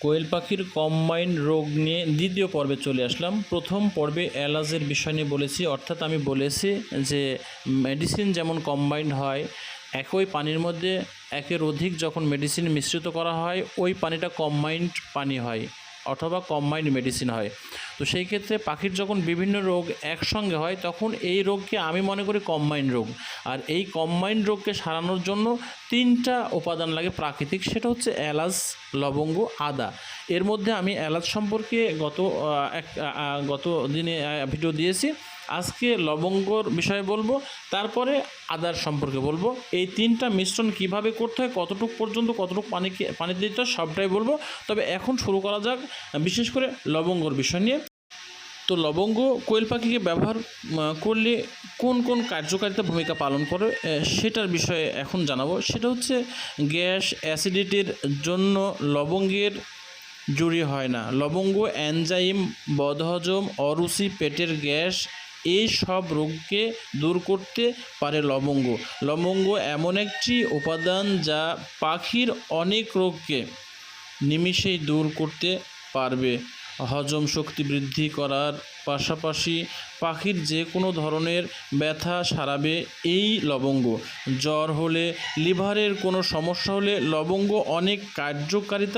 কোয়েল পাখির কম্বাইন্ড রোগ নিয়ে দ্বিতীয় পর্বে চলে আসলাম। প্রথম পর্বে অ্যালার্জির বিষয় নিয়ে বলেছি, অর্থাৎ আমি বলেছি যে মেডিসিন যেমন কম্বাইন্ড হয়, একই পানির মধ্যে একের অধিক যখন মেডিসিন মিশ্রিত করা হয় ওই পানিটা কম্বাইন্ড পানি হয় অথবা কম্বাইন্ড মেডিসিন হয়। তো সেই ক্ষেত্রে পাখির যখন বিভিন্ন রোগ একসঙ্গে হয় তখন এই রোগকে আমি মনে করি কম্বাইন্ড রোগ। আর এই কম্বাইন্ড রোগকে সারানোর জন্য তিনটা উপাদান লাগে প্রাকৃতিক, সেটা হচ্ছে এলাচ, লবঙ্গ, আদা। এর মধ্যে আমি এলাচ সম্পর্কে গত দিনে ভিডিও দিয়েছি। আজকে লবঙ্গর বিষয়ে বলবো, তারপরে আদার সম্পর্কে বলবো। এই তিনটা মিশ্রণ কিভাবে করতে হয়, কতটুকু পর্যন্ত কতটুকু পানিতে দিতে হয় সবটাই বলবো। তবে এখন শুরু করা যাক বিশেষ করে লবঙ্গর বিষয় নিয়ে। তো লবঙ্গ কোয়েল পাখিকে ব্যবহার করলে কোন কোন কার্যকারিতা ভূমিকা পালন করে সেটার বিষয়ে এখন জানাবো। সেটা হচ্ছে গ্যাস অ্যাসিডিটির জন্য লবঙ্গের জুড়ি হয় না। লবঙ্গ এনজাইম, বদহজম, অরুচি, পেটের গ্যাস এই সব রোগকে দূর করতে পারে লবঙ্গ। লবঙ্গ এমন একটি উপাদান যা পাখির অনেক রোগকে নিমিষেই দূর করতে পারবে। হজম শক্তি বৃদ্ধি করার পাশাপাশি পাখির যে কোনো ধরনের ব্যথা সারাবে এই লবঙ্গ। জ্বর হলে, লিভারের কোনো সমস্যা হলে লবঙ্গ অনেক কার্যকারিতা